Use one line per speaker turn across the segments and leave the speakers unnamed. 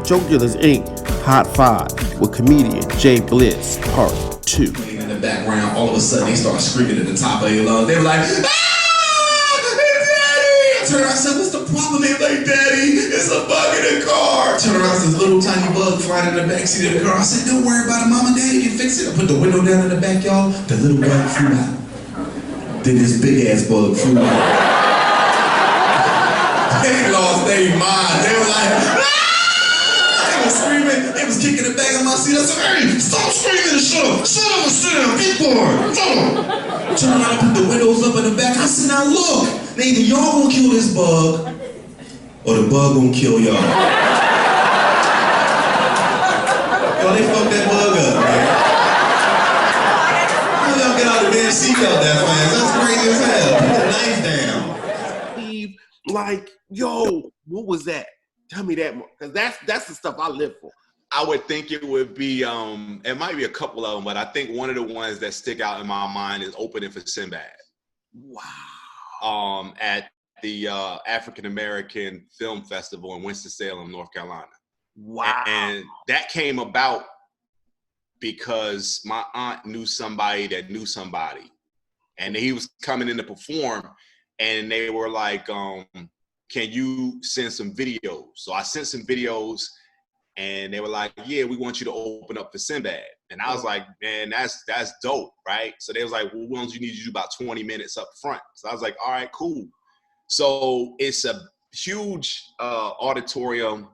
Jokedealers Inc. Hot 5 with comedian JBliss Part 2.
In the background, all of a sudden they start screaming at the top of their lungs. They were like, "Ah! Daddy!" I turned around and said, "What's the problem?" They were like, "Daddy, it's a bug in the car." I turned around and said, "This little tiny bug flying in the backseat of the car." I said, "Don't worry about it, Mom and Daddy can fix it." I put the window down in the back, y'all. The little bug flew out. Then this big ass bug flew out. They lost their mind. They were like, "Ah!" They was screaming. They was kicking the back of my seat. I said, "Hey, stop screaming and shut up. Shut up and sit down. Big boy. Shut up." Turn around and put the windows up in the back. I said, "Now look, either y'all gonna kill this bug or the bug gonna kill y'all." Yo, they fucked that bug up, man. How y'all get out of the damn seatbelt that fast? That's crazy as hell. Put the knife down.
Like, yo, what was that? Tell me that more, because that's the stuff I live for.
I would think it would be, it might be a couple of them, but I think one of the ones that stick out in my mind is opening for Sinbad.
Wow.
At the African American Film Festival in Winston-Salem, North Carolina.
Wow.
And that came about because my aunt knew somebody that knew somebody. And he was coming in to perform, and they were like, can you send some videos? So I sent some videos, and they were like, "Yeah, we want you to open up for Sinbad." And I was like, "Man, that's dope, right?" So they was like, "Well, we need you to do about 20 minutes up front." So I was like, "All right, cool." So it's a huge auditorium,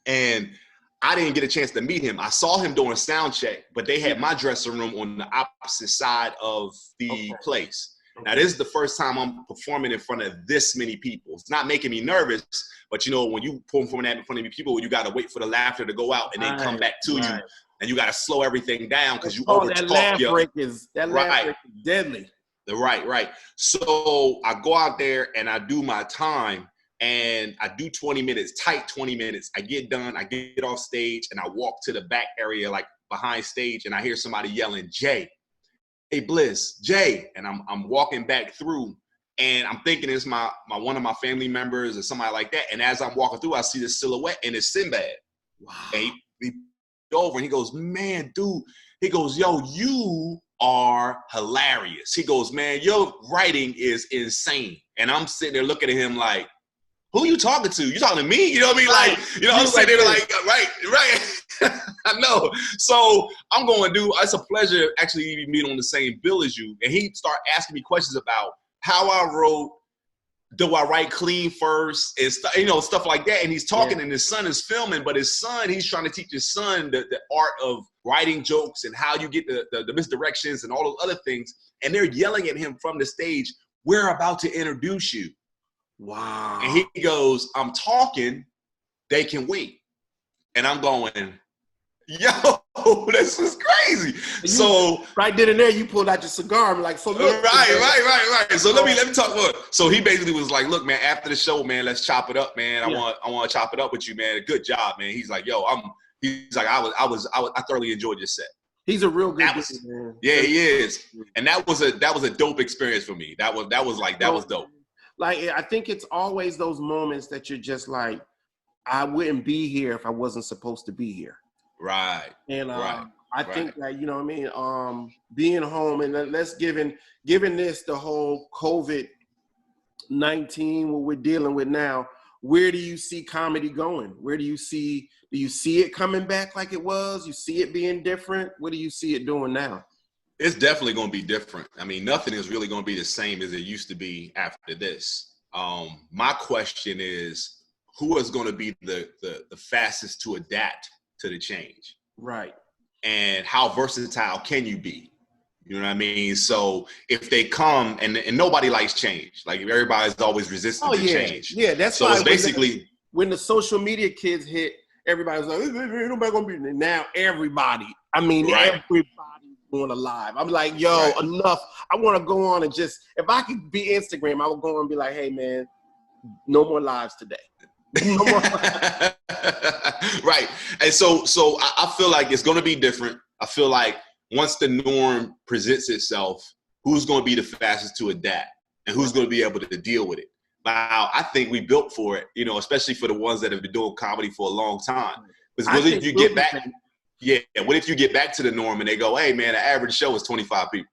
and I didn't get a chance to meet him. I saw him doing a sound check, but they had my dressing room on the opposite side of the place. Now, this is the first time I'm performing in front of this many people. It's not making me nervous, but you know, when you perform in front of many people, you got to wait for the laughter to go out and then come back to you, and you got to slow everything down because you overtalk.
That laugh break is deadly.
Right. So I go out there and I do my time, and I do 20 minutes, tight 20 minutes. I get done, I get off stage, and I walk to the back area, like behind stage, and I hear somebody yelling, "Jay. Hey, Bliss, Jay," and I'm walking back through, and I'm thinking it's my one of my family members or somebody like that. And as I'm walking through, I see this silhouette, and it's Sinbad.
Wow.
And he over, and he goes, "Man, dude," he goes, "Yo, you are hilarious." He goes, "Man, your writing is insane." And I'm sitting there looking at him like, "Who you talking to? You talking to me?" You know what I mean? Like, you know what I'm saying? They were like, right. I know. So I'm going, "Dude, it's a pleasure actually even being on the same bill as you." And he started asking me questions about how I wrote, do I write clean first, and stuff like that. And he's talking, and his son is filming, but his son, he's trying to teach his son the art of writing jokes and how you get the misdirections and all those other things. And they're yelling at him from the stage, "We're about to introduce you."
Wow.
And he goes, "I'm talking, they can wait." And I'm going, "Yo, this is crazy." So
right then and there, you pulled out your cigar and like, "So look."
Right. So let me talk. Look, so he basically was like, "Look, man, after the show, man, let's chop it up, man. I want to chop it up with you, man. Good job, man." He's like, "Yo, I thoroughly enjoyed your set."
He's a real good dude, man.
Yeah, he is. And that was a dope experience for me. That was dope.
Like, I think it's always those moments that you're just like, I wouldn't be here if I wasn't supposed to be here.
Right.
And I think that, you know what I mean, being home, and let's given this the whole COVID-19, what we're dealing with now, where do you see comedy going? Do you see it coming back like it was? You see it being different? What do you see it doing now?
It's definitely going to be different. I mean, nothing is really going to be the same as it used to be after this. My question is, who is going to be the fastest to adapt to the change?
Right.
And how versatile can you be? You know what I mean? So if they come, and nobody likes change. Like, everybody's always resistant to change.
Yeah, that's
so
why
it's basically
when the social media kids hit, everybody's like, "Ain't nobody gonna be." Now everybody, everybody's going live. I'm like, "Yo, enough. I want to go on and just, if I could be Instagram, I would go on and be like, 'Hey, man, no more lives today.'" No more.
Right. And so I feel like it's going to be different. I feel like once the norm presents itself, who's going to be the fastest to adapt, and who's going to be able to deal with it? wow, I think we built for it, you know, especially for the ones that have been doing comedy for a long time. Because what if you get back, what if you get back to the norm and they go, hey man, the average show is 25 people.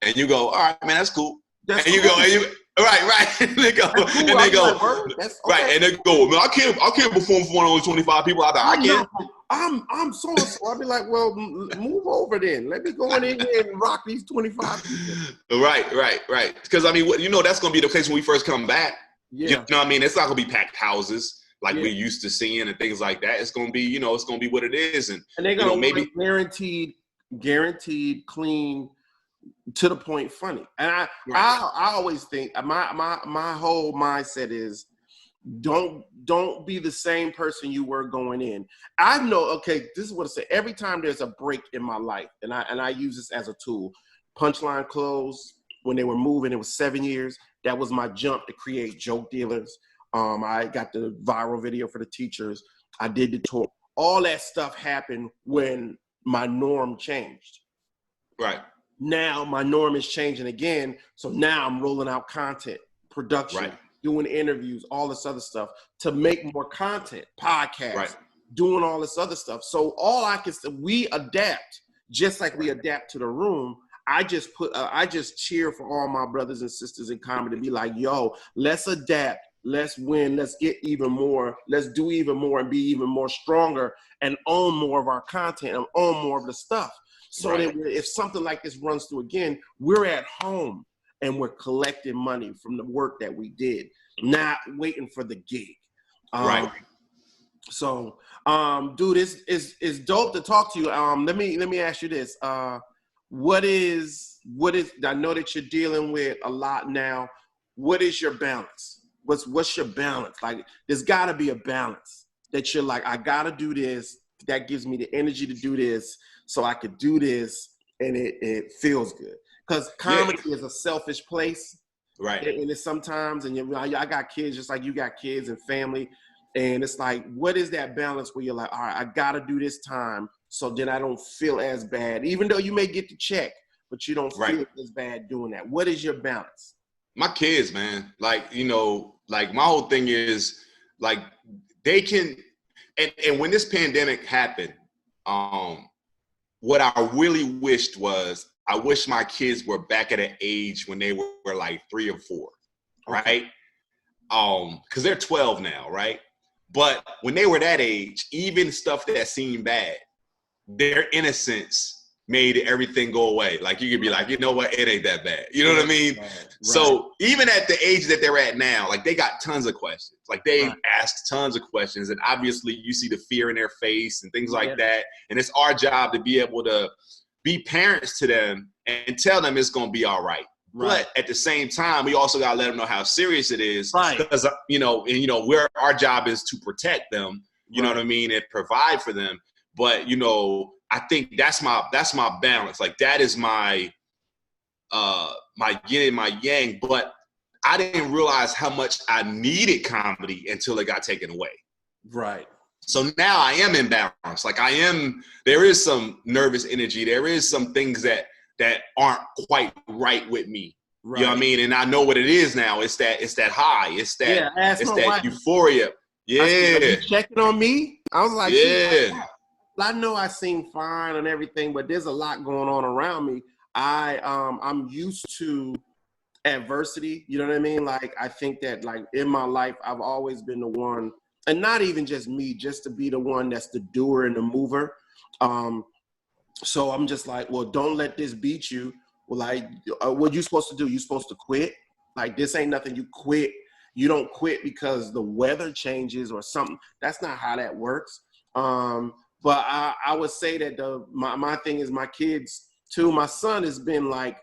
And you go, all right, man, that's cool. You go, and you, right. And they go, right, and they go, man, I can't perform for only 25 people. I can't.
I'm so. I'll be like, well, move over then. Let me go in here and rock these 25 people.
Right. Because I mean, you know, that's gonna be the case when we first come back.
Yeah.
You know what I mean? It's not gonna be packed houses like we used to seeing and things like that. It's gonna be, you know, it's gonna be what it is, and
they're gonna
maybe
guaranteed, clean, to the point, funny. And I always think my whole mindset is don't be the same person you were going in. I know, okay, this is what I say. Every time there's a break in my life, and I use this as a tool. Punchline closed when they were moving. It was 7 years. That was my jump to create Joke Dealers. I got the viral video for the teachers. I did the tour. All that stuff happened when my norm changed.
Right.
Now my norm is changing again. So now I'm rolling out content, production, doing interviews, all this other stuff to make more content, podcasts, doing all this other stuff. So all I can say, we adapt just like we adapt to the room. I just cheer for all my brothers and sisters in comedy to be like, yo, let's adapt. Let's win. Let's get even more. Let's do even more and be even more stronger and own more of our content and own more of the stuff. So that if something like this runs through again, we're at home and we're collecting money from the work that we did, not waiting for the gig. So, dude, it's dope to talk to you. Let me ask you this. What is, I know that you're dealing with a lot now. What is your balance? What's your balance? Like, there's gotta be a balance that you're like, I gotta do this. That gives me the energy to do this so I could do this and it feels good. Because comedy is a selfish place. Right. And it's sometimes, and I got kids just like you got kids and family. And it's like, what is that balance where you're like, all right, I gotta do this time so then I don't feel as bad, even though you may get the check, but you don't feel as bad doing that. What is your balance?
My kids, man, like, you know, like my whole thing is like they can, and when this pandemic happened, what I really wished was, I wish my kids were back at an age when they were like 3 or 4, right? Because they're 12 now, right? But when they were that age, even stuff that seemed bad, their innocence made everything go away. Like you could be like, you know what, it ain't that bad. You know what I mean? Right. So even at the age that they're at now, like they got tons of questions. Like they ask tons of questions, and obviously you see the fear in their face and things like that. And it's our job to be able to be parents to them and tell them it's gonna be all right. But at the same time, we also gotta let them know how serious it is. Because our job is to protect them, you know what I mean, and provide for them. But you know, I think that's my balance. Like that is my my yin and my yang. But I didn't realize how much I needed comedy until it got taken away. Right. So now I am in balance. Like there is some nervous energy. There is some things that aren't quite right with me. Right. You know what I mean? And I know what it is now. It's that high. It's that euphoria. Yeah.
You checking on me? I was like, I know I seem fine and everything, but there's a lot going on around me. I'm used to adversity. You know what I mean? Like, I think that like in my life, I've always been the one, and not even just me, just to be the one that's the doer and the mover. So I'm just like, well, don't let this beat you. Well, like, what you supposed to do? You supposed to quit? Like, this ain't nothing you quit. You don't quit because the weather changes or something. That's not how that works. But I would say that my thing is my kids too. My son has been like,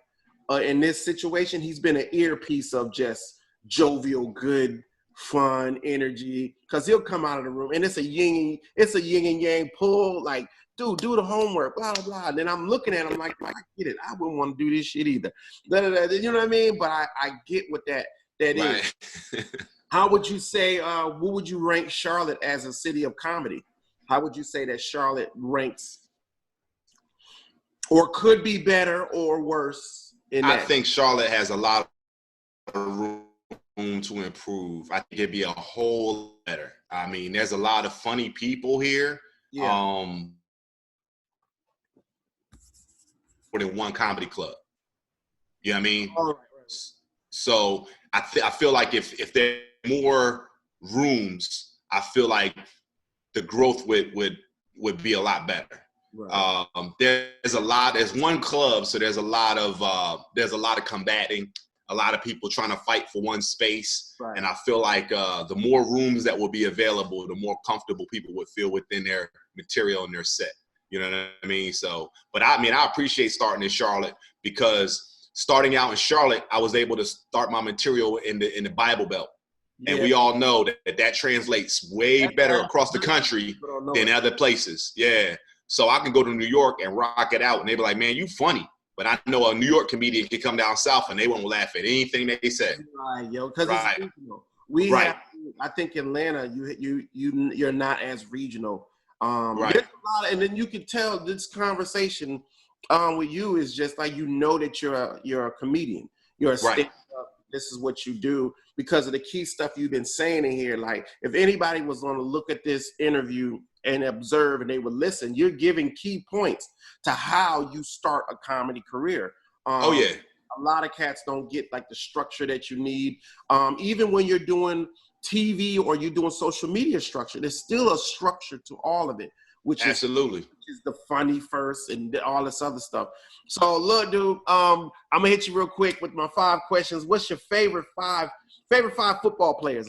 in this situation, he's been an earpiece of just jovial, good, fun energy. Cause he'll come out of the room and it's a yin and yang pull. Like, dude, do the homework, blah, blah, blah. And then I'm looking at him like, I get it. I wouldn't want to do this shit either. You know what I mean? But I get what that is. How would you say, what would you rank Charlotte as a city of comedy? How would you say that Charlotte ranks or could be better or worse in that?
I think Charlotte has a lot of room room to improve. I think it'd be a whole better. I mean, there's a lot of funny people here.
Yeah.
More than one comedy club. You know what I mean?
Right.
So I feel like if there are more rooms, I feel like the growth would be a lot better. Right. There's one club, so there's a lot of combating, a lot of people trying to fight for one space. Right. And I feel like the more rooms that will be available, the more comfortable people would feel within their material and their set. You know what I mean? So, but I appreciate starting in Charlotte, because starting out in Charlotte, I was able to start my material in the Bible Belt. Yeah. And we all know that translates way better across the country than other places. Yeah. So I can go to New York and rock it out, and they be like, man, you funny. But I know a New York comedian can come down south and they won't laugh at anything they say.
Right, yo, because it's regional. I think Atlanta, you're not as regional. Right. There's a lot, and then you can tell this conversation with you is just like, that you're a comedian. You're a stand-up. This is what you do because of the key stuff you've been saying in here. Like, if anybody was going to look at this interview and observe and they would listen, you're giving key points to how you start a comedy career. A lot of cats don't get like the structure that you need. Even when you're doing TV or you're doing social media structure, there's still a structure to all of it, which is the funny first and all this other stuff. So look, dude, I'm gonna hit you real quick with my 5 questions. What's your favorite five football players?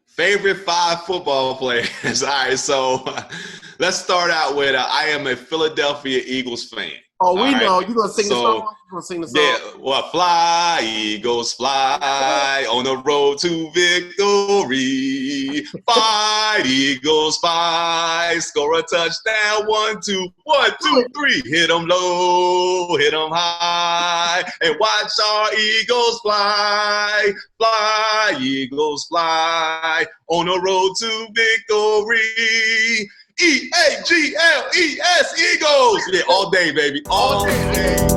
Favorite 5 football players. All right, so let's start out with I am a Philadelphia Eagles fan.
Oh, we know. You gonna sing the song? You gonna sing the song?
Yeah, well, fly, Eagles, fly on the road to victory. Fight, Eagles, fight. Score a touchdown. 1, 2, 1, 2, 3. Hit them low, hit them high, and watch our Eagles fly. Fly, Eagles, fly on the road to victory. EAGLES, Eagles. Yeah, all day, baby. All day.